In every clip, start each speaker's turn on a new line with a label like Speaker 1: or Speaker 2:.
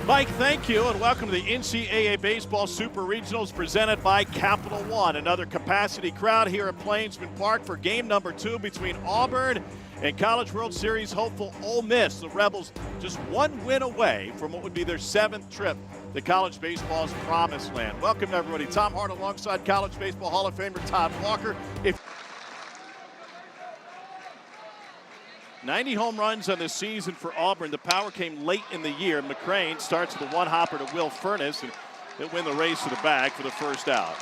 Speaker 1: Mike, thank you, and welcome to the NCAA Baseball Super Regionals presented by Capital One. Another capacity crowd here at Plainsman Park for game number 2 between Auburn and College World Series hopeful Ole Miss. The Rebels just one win away from what would be their 7th trip to college baseball's promised land. Welcome, everybody. Tom Hart alongside College Baseball Hall of Famer Todd Walker. 90 home runs on the season for Auburn. The power came late in the year. McCrane starts with a one-hopper to Will Furness, and he'll win the race to the bag for the first out.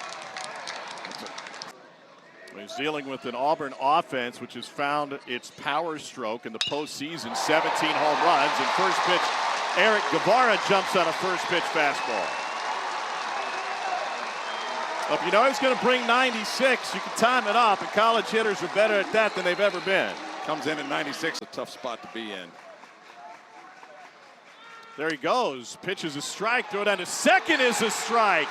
Speaker 1: He's dealing with an Auburn offense which has found its power stroke in the postseason. 17 home runs, and first pitch, Eric Guevara jumps on a first pitch fastball. If you know he's going to bring 96, you can time it up, and college hitters are better at that than they've ever been.
Speaker 2: Comes in at 96, a tough spot to be in.
Speaker 1: There he goes. Pitches a strike. Throw down to second is a strike.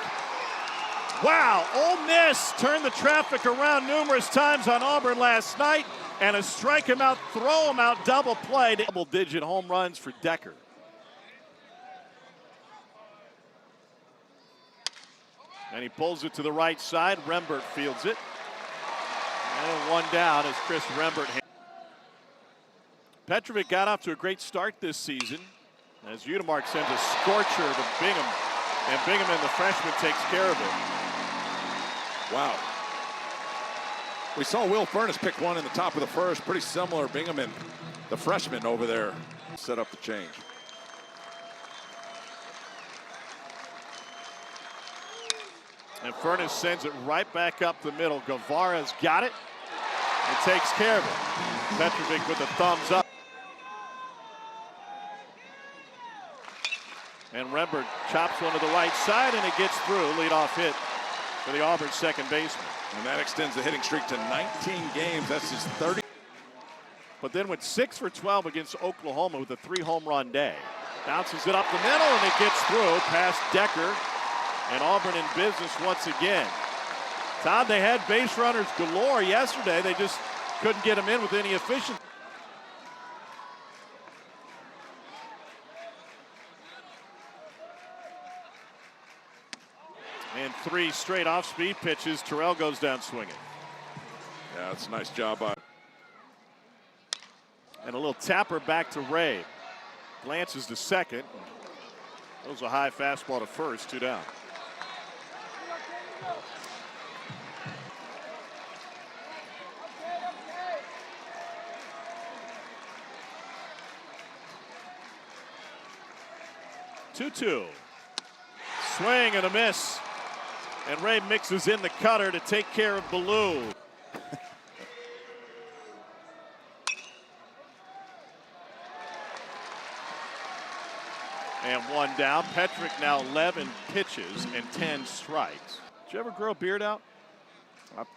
Speaker 1: Wow, Ole Miss turned the traffic around numerous times on Auburn last night, and a strike him out, throw him out, double play. Double-digit home runs for Decker. And he pulls it to the right side. Rembert fields it. And one down as Chris Rembert. Petrovic got off to a great start this season as Udemark sends a scorcher to Bingham, and Bingham and the freshman takes care of it.
Speaker 2: Wow. We saw Will Furness pick one in the top of the first. Pretty similar. Bingham and the freshman over there set up the change.
Speaker 1: And Furness sends it right back up the middle. Guevara's got it and takes care of it. Petrovic with a thumbs up. And Rembert chops one to the right side, and it gets through. Leadoff hit for the Auburn second baseman.
Speaker 2: And that extends the hitting streak to 19 games. That's his 30.
Speaker 1: But then went 6 for 12 against Oklahoma with a 3-home run day. Bounces it up the middle, and it gets through past Decker. And Auburn in business once again. Todd, they had base runners galore yesterday. They just couldn't get them in with any efficiency. And 3 straight off-speed pitches. Terrell goes down swinging.
Speaker 2: Yeah, that's a nice job by.
Speaker 1: And a little tapper back to Ray. Glances to second. That was a high fastball to first. 2 down. Two. Swing and a miss. And Ray mixes in the cutter to take care of Ballou. And 1 down. Petrick now 11 pitches and 10 strikes. Did you ever grow a beard out?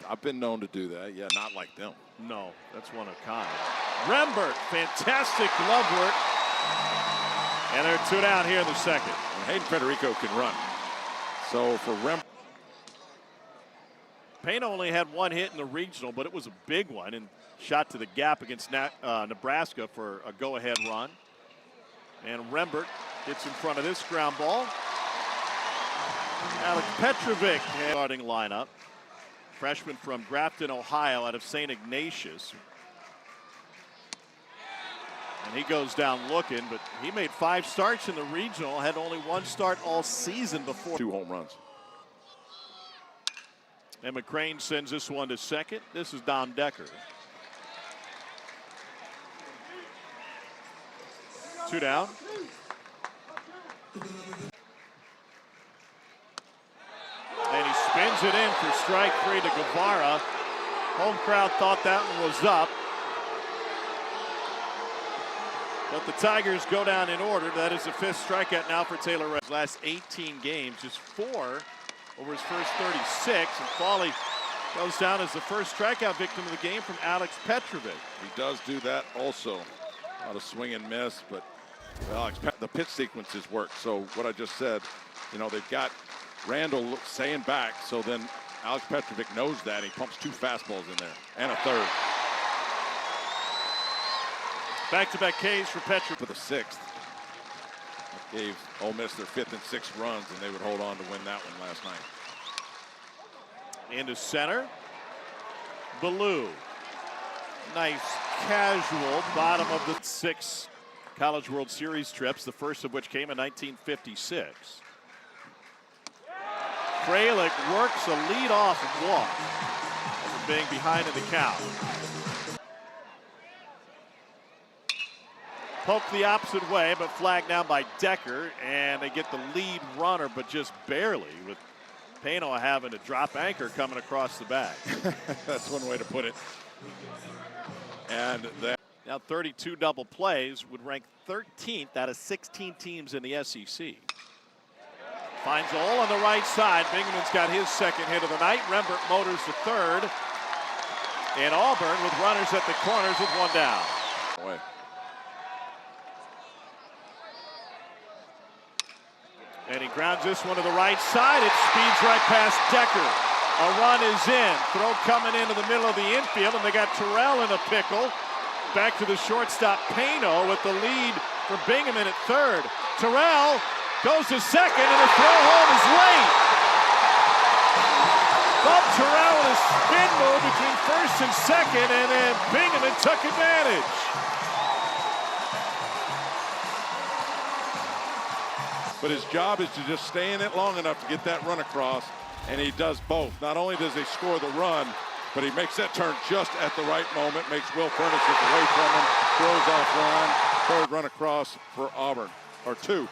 Speaker 2: I've been known to do that. Yeah, not like them.
Speaker 1: No, that's one of a kind. Rembert, fantastic glove work. And they're 2 down here in the second.
Speaker 2: And Hayden Federico can run. So for Rembert.
Speaker 1: Payne only had 1 hit in the regional, but it was a big one and shot to the gap against Nebraska for a go-ahead run. And Rembert gets in front of this ground ball. Alex Petrovic starting lineup. Freshman from Grafton, Ohio, out of St. Ignatius. And he goes down looking, but he made 5 starts in the regional, had only 1 start all season before.
Speaker 2: 2 home runs.
Speaker 1: And McCrane sends this one to second. This is Dom Decker. 2 down. And he spins it in for strike 3 to Guevara. Home crowd thought that one was up. But the Tigers go down in order. That is the 5th strikeout now for Taylor Ray. His last 18 games, just 4 over his first 36. And Foley goes down as the first strikeout victim of the game from Alex Petrovic.
Speaker 2: He does do that also. A lot of swing and miss, but Alex, the pitch sequences work. So what I just said, you know, they've got Randall staying back. So then Alex Petrovic knows that. He pumps 2 fastballs in there and a 3rd.
Speaker 1: Back-to-back Ks for Petrovic.
Speaker 2: For the 6th. Gave Ole Miss their 5th and 6th runs, and they would hold on to win that one last night.
Speaker 1: Into center. Ballou. Nice casual bottom of the 6 College World Series trips, the first of which came in 1956. Kralik works a leadoff walk after being behind in the count. Poked the opposite way, but flagged down by Decker, and they get the lead runner, but just barely, with Pano having a drop anchor coming across the bag.
Speaker 2: That's one way to put it. And that
Speaker 1: now 32 double plays would rank 13th out of 16 teams in the SEC. Finds a hole on the right side. Bingham's got his 2nd hit of the night. Rembert motors the 3rd. And Auburn with runners at the corners with 1 down.
Speaker 2: Boy.
Speaker 1: And he grounds this one to the right side. It speeds right past Decker. A run is in. Throw coming into the middle of the infield, and they got Terrell in a pickle. Back to the shortstop, Pano, with the lead for Bingham at 3rd. Terrell goes to 2nd, and the throw home is late. Bob Terrell with a spin move between 1st and 2nd, and then Bingham took advantage.
Speaker 2: But his job is to just stay in it long enough to get that run across, and he does both. Not only does he score the run, but he makes that turn just at the right moment, makes Will Furniss look away from him, throws offline, 3rd run across for Auburn, or 2.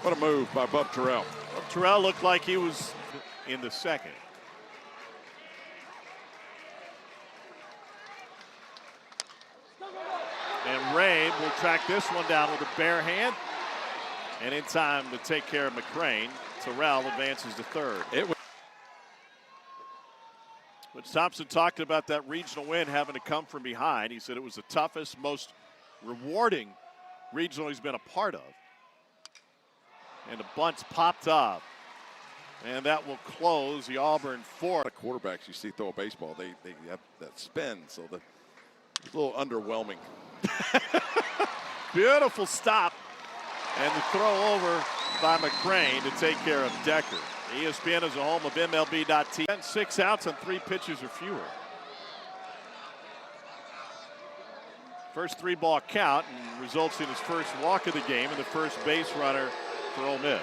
Speaker 2: What a move by Bub Terrell.
Speaker 1: Well, Terrell looked like he was in the 2nd. And Rabe will track this one down with a bare hand. And in time to take care of McCrane, Terrell advances to 3rd. But Thompson talked about that regional win having to come from behind. He said it was the toughest, most rewarding regional he's been a part of. And the bunts popped up. And that will close the Auburn 4.
Speaker 2: The quarterbacks you see throw a baseball, they have that spin, so it's a little underwhelming.
Speaker 1: Beautiful stop. And the throw over by McCrane to take care of Decker. ESPN is a home of MLB.TV. 6 outs on 3 pitches or fewer. First 3-ball count, and results in his first walk of the game and the first base runner for Ole Miss.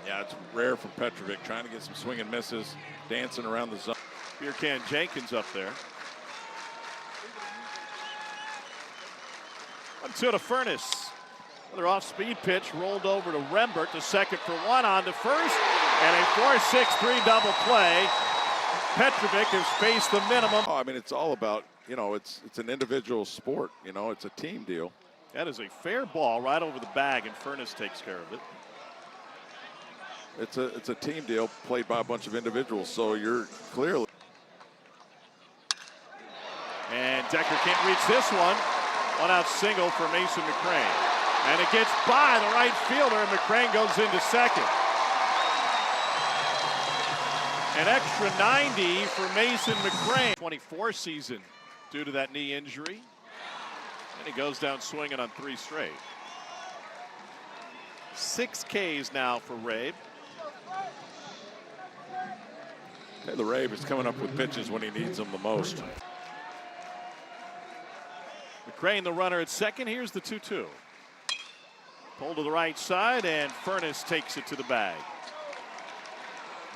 Speaker 2: Yeah, it's rare for Petrovic, trying to get some swing and misses, dancing around the zone.
Speaker 1: Beer can Jenkins up there. 1-2 to Furniss. Another off-speed pitch rolled over to Rembert to 2nd for 1 on to 1st. And a 4-6-3 double play. Petrovic has faced the minimum.
Speaker 2: Oh, I mean, it's all about, it's an individual sport. It's a team deal.
Speaker 1: That is a fair ball right over the bag, and Furniss takes care of it.
Speaker 2: It's a team deal played by a bunch of individuals, so you're clearly.
Speaker 1: And Decker can't reach this one. 1-out single for Mason McCrane. And it gets by the right fielder, and McCrane goes into 2nd. An extra 90 for Mason McCrane. 24 season due to that knee injury. And he goes down swinging on 3 straight. 6 Ks now for Rabe.
Speaker 2: The Rabe is coming up with pitches when he needs them the most.
Speaker 1: McCrane, the runner at 2nd. Here's the 2-2. Pulled to the right side, and Furniss takes it to the bag.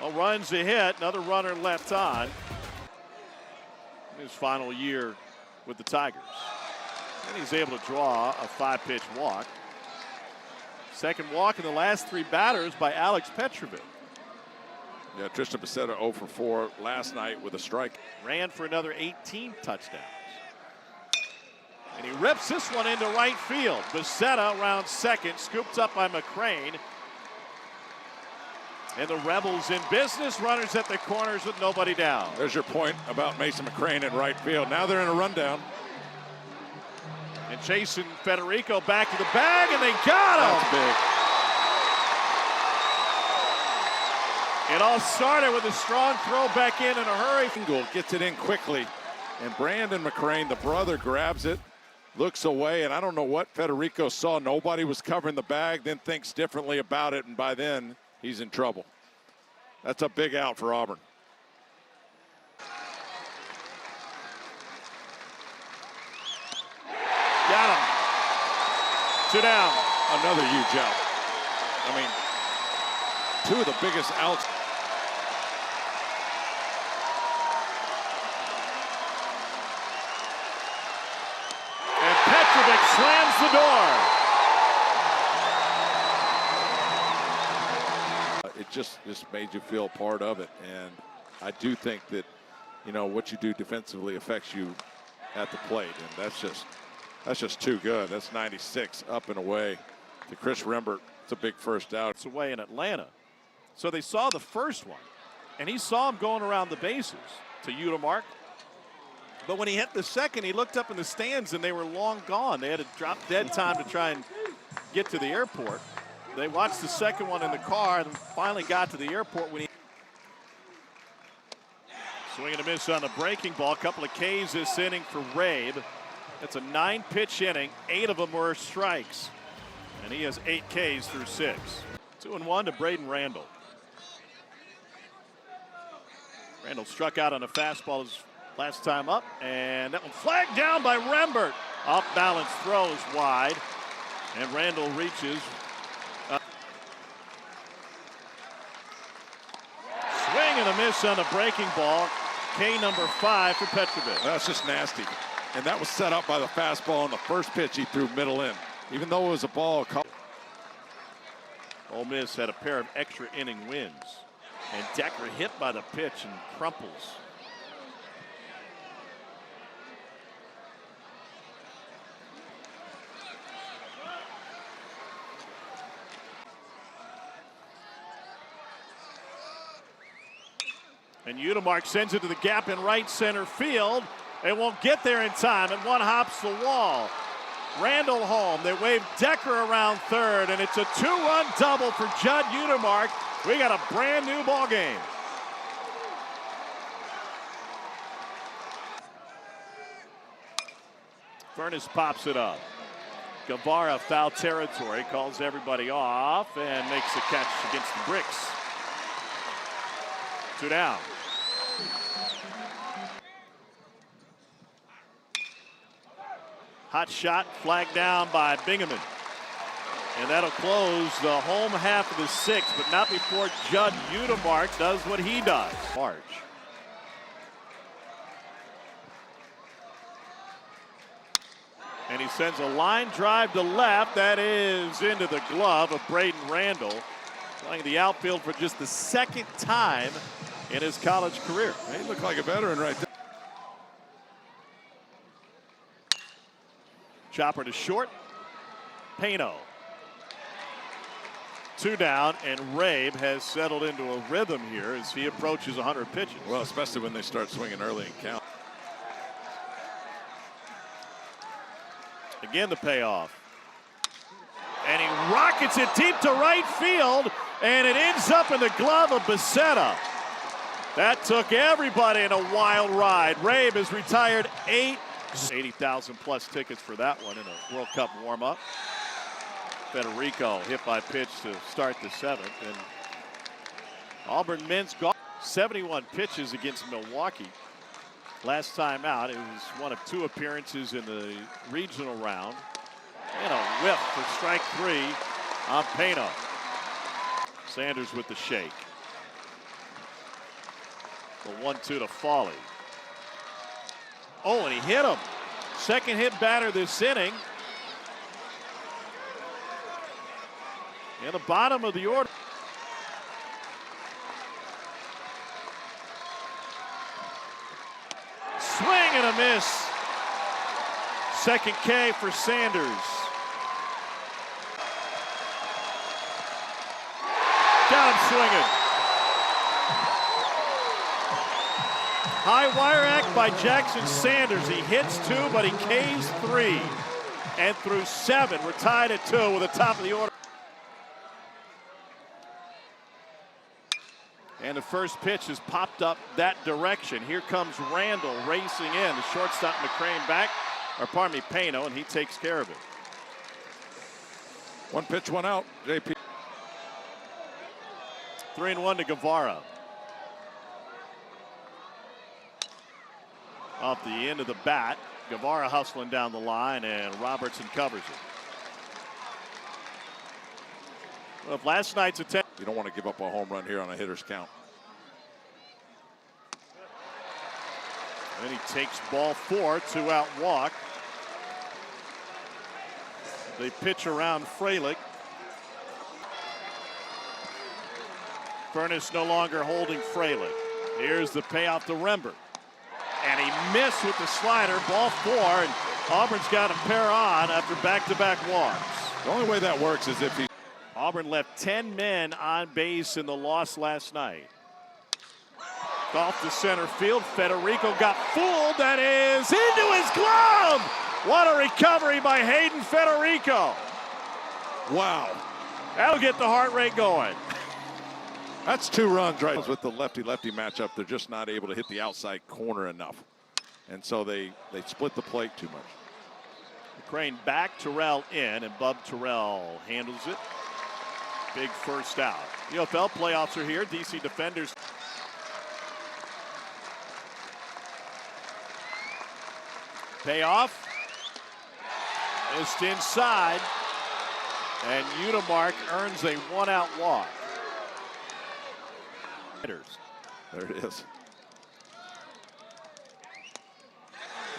Speaker 1: Well, runs a hit. Another runner left on. His final year with the Tigers. And he's able to draw a 5-pitch walk. 2nd walk in the last 3 batters by Alex Petrovic.
Speaker 2: Yeah, Tristan Becerra 0 for 4 last night with a strike.
Speaker 1: Ran for another 18 touchdowns. And he rips this one into right field. Becerra around 2nd, scooped up by McCrane. And the Rebels in business, runners at the corners with nobody down.
Speaker 2: There's your point about Mason McCrane in right field. Now they're in a rundown.
Speaker 1: And Jason Federico back to the bag, and they got him.
Speaker 2: That's big.
Speaker 1: It all started with a strong throw back in a hurry.
Speaker 2: Gets it in quickly. And Brandon McCrane, the brother, grabs it looks away, and I don't know what Federico saw. Nobody was covering the bag, then thinks differently about it, and by then he's in trouble. That's a big out for Auburn.
Speaker 1: Got him. 2 down.
Speaker 2: Another huge out. I mean, 2 of the biggest outs.
Speaker 1: And Petrovic slams the door.
Speaker 2: It just made you feel part of it. And I do think that, you know, what you do defensively affects you at the plate. And that's just too good. That's 96 up and away to Chris Rembert. It's a big first out.
Speaker 1: It's away in Atlanta. So they saw the first one, and he saw him going around the bases to Udemark. But when he hit the second, he looked up in the stands, and they were long gone. They had to drop dead time to try and get to the airport. They watched the second one in the car and finally got to the airport when he... Swing and a miss on the breaking ball. A couple of Ks this inning for Rabe. It's a 9-pitch inning. 8 of them were strikes. And he has 8 Ks through 6. 2-1 to Braden Randall. Randall struck out on a fastball his last time up, and that one flagged down by Rembert. Off balance throws wide, and Randall reaches. Swing and a miss on a breaking ball. K number 5 for Petrovic.
Speaker 2: That's just nasty. And that was set up by the fastball on the first pitch he threw middle in. Even though it was a ball.
Speaker 1: Ole Miss had a pair of extra inning wins. And Decker hit by the pitch and crumples. And Udemark sends it to the gap in right center field. They won't get there in time, and one hops the wall. Randall home. They wave Decker around third, and it's a 2-run double for Judd Udemark. We got a brand new ball game. Furness pops it up. Guevara foul territory, calls everybody off, and makes the catch against the bricks. 2 down. Hot shot, flagged down by Bingaman. And that'll close the home half of the 6th, but not before Judd Udemark does what he does. March. And he sends a line drive to left. That is into the glove of Braden Randall, playing the outfield for just the 2nd time in his college career.
Speaker 2: He looked like a veteran right there.
Speaker 1: Chopper to short. Pano. 2 down, and Rabe has settled into a rhythm here as he approaches 100 pitches.
Speaker 2: Well, especially when they start swinging early and count.
Speaker 1: Again, the payoff. And he rockets it deep to right field, and it ends up in the glove of Becerra. That took everybody in a wild ride. Rabe has retired 80,000 plus tickets for that one in a World Cup warm-up. Federico hit by pitch to start the 7th. And Auburn men's golf, 71 pitches against Milwaukee. Last time out, it was one of 2 appearances in the regional round. And a whiff for strike 3 on Pano. Sanders with the shake. The 1-2 to Foley. Oh, and he hit him. Second hit batter this inning. In the bottom of the order. Swing and a miss. Second K for Sanders. Got him swinging. High wire act by Jackson Sanders. He hits 2, but he Ks 3. And through 7, we're tied at 2 with the top of the order. And the first pitch has popped up that direction. Here comes Randall racing in. The shortstop McCrane back. or pardon me, Pano, and he takes care of it.
Speaker 2: One pitch, one out. JP.
Speaker 1: 3-1 to Guevara. Off the end of the bat, Guevara hustling down the line, and Robertson covers it. Well, if last night's attempt.
Speaker 2: You don't want to give up a home run here on a hitter's count.
Speaker 1: And he takes ball 4, 2-out walk. They pitch around Frelick. Furness no longer holding Frelick. Here's the payoff to Rembert. And he missed with the slider, ball 4, and Auburn's got a pair on after back-to-back walks.
Speaker 2: The only way that works is if he...
Speaker 1: Auburn left 10 men on base in the loss last night. Golf to center field. Federico got fooled. That is into his glove. What a recovery by Hayden Federico.
Speaker 2: Wow.
Speaker 1: That'll get the heart rate going.
Speaker 2: That's 2 runs, right? With the lefty-lefty matchup, they're just not able to hit the outside corner enough. And so they split the plate too much.
Speaker 1: Crane back, Terrell in, and Bub Terrell handles it. Big first out. UFL playoffs are here. DC defenders. Payoff. Just inside. And Unimark earns a 1-out walk.
Speaker 2: There it is.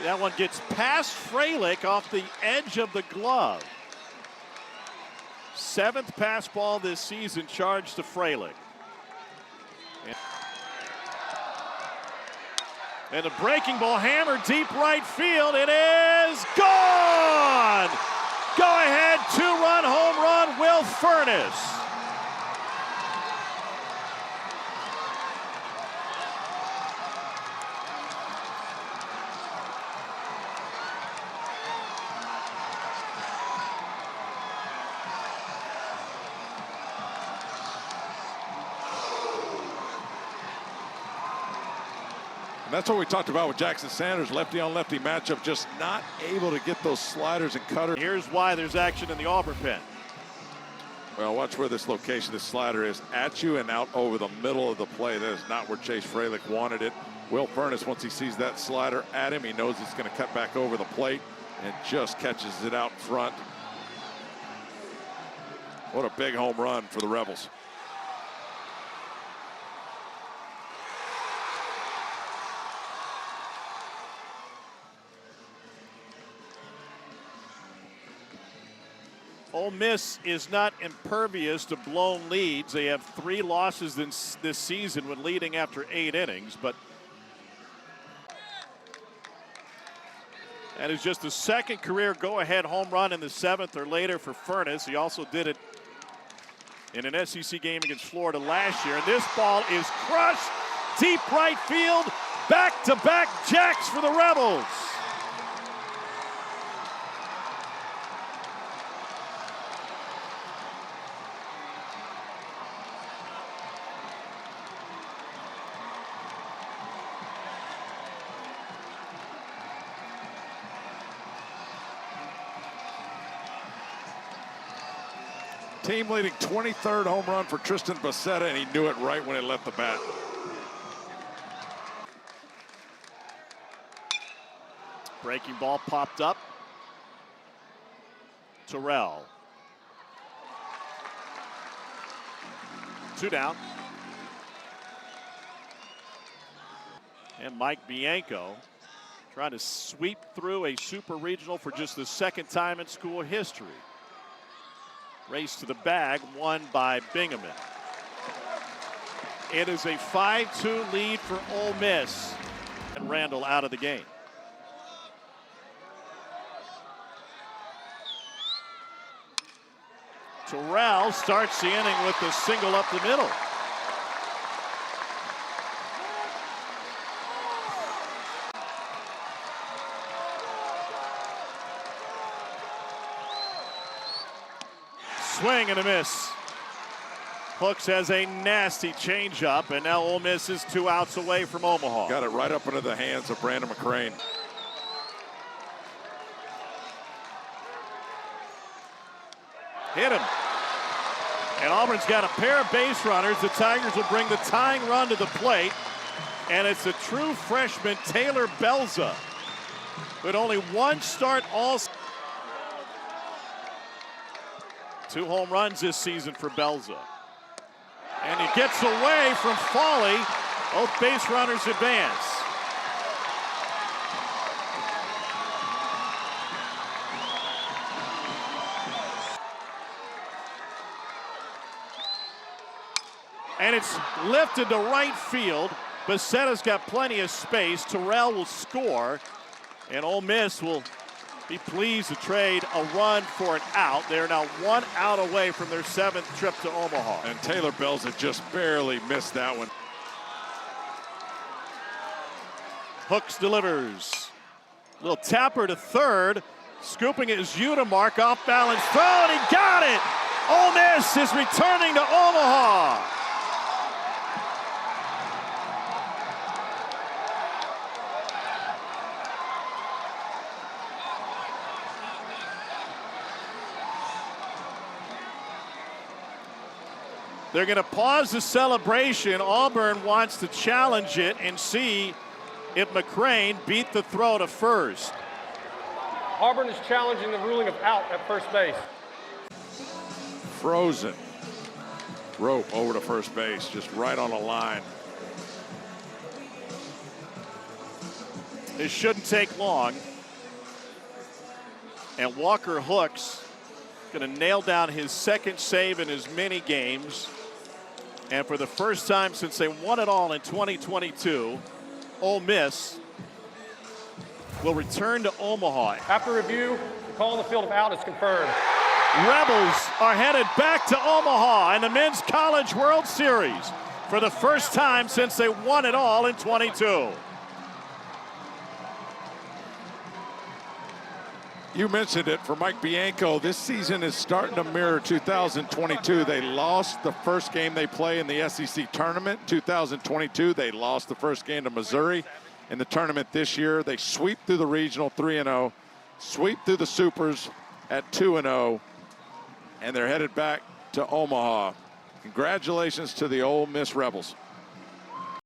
Speaker 1: That one gets past Frelick off the edge of the glove. 7th pass ball this season charged to Frelick. And the breaking ball hammered deep right field. It is gone! Go ahead, 2-run home run, Will Furness.
Speaker 2: And that's what we talked about with Jackson Sanders, lefty on lefty matchup, just not able to get those sliders and cutters.
Speaker 1: Here's why there's action in the Auburn pen.
Speaker 2: Well, watch where this location, this slider is at you and out over the middle of the play. That is not where Chase Frelick wanted it. Will Furness, once he sees that slider at him, he knows it's going to cut back over the plate and just catches it out front. What a big home run for the Rebels.
Speaker 1: Ole Miss is not impervious to blown leads. They have 3 losses this season when leading after 8 innings, but that is just the 2nd career go-ahead home run in the 7th or later for Furness. He also did it in an SEC game against Florida last year. And this ball is crushed deep right field. Back-to-back jacks for the Rebels.
Speaker 2: Team leading 23rd home run for Tristan Bassetta, and he knew it right when it left the bat.
Speaker 1: Breaking ball popped up. Terrell. 2 down. And Mike Bianco trying to sweep through a super regional for just the 2nd time in school history. Race to the bag, won by Bingaman. It is a 5-2 lead for Ole Miss. And Randall out of the game. Terrell starts the inning with the single up the middle. Swing and a miss. Hooks has a nasty changeup, and now Ole Miss is 2 outs away from Omaha.
Speaker 2: Got it right up into the hands of Brandon McCrane.
Speaker 1: Hit him. And Auburn's got a pair of base runners. The Tigers will bring the tying run to the plate. And it's a true freshman, Taylor Belza, with only one start all. 2 home runs this season for Belza. And he gets away from Foley. Both base runners advance. And it's lifted to right field. Becetta's got plenty of space. Terrell will score. And Ole Miss will be pleased to trade a run for an out. They're now 1 out away from their 7th trip to Omaha.
Speaker 2: And Taylor Belza just barely missed that one.
Speaker 1: Hooks delivers. Little tapper to third. Scooping it is Udemark. Off balance throw, and he got it! Ole Miss is returning to Omaha. They're going to pause the celebration. Auburn wants to challenge it and see if McCrane beat the throw to first.
Speaker 3: Auburn is challenging the ruling of out at first base.
Speaker 2: Frozen. Rope over to first base, just right on the line.
Speaker 1: It shouldn't take long. And Walker Hooks going to nail down his 2nd save in as many games. And for the first time since they won it all in 2022, Ole Miss will return to Omaha.
Speaker 3: After review, the call on the field of out is confirmed.
Speaker 1: Rebels are headed back to Omaha in the Men's College World Series for the first time since they won it all in 22.
Speaker 2: You mentioned it for Mike Bianco. This season is starting to mirror 2022. They lost the first game they play in the SEC tournament. 2022, they lost the first game to Missouri. In the tournament this year, they sweep through the regional 3-0, sweep through the supers at 2-0, and they're headed back to Omaha. Congratulations to the Ole Miss Rebels.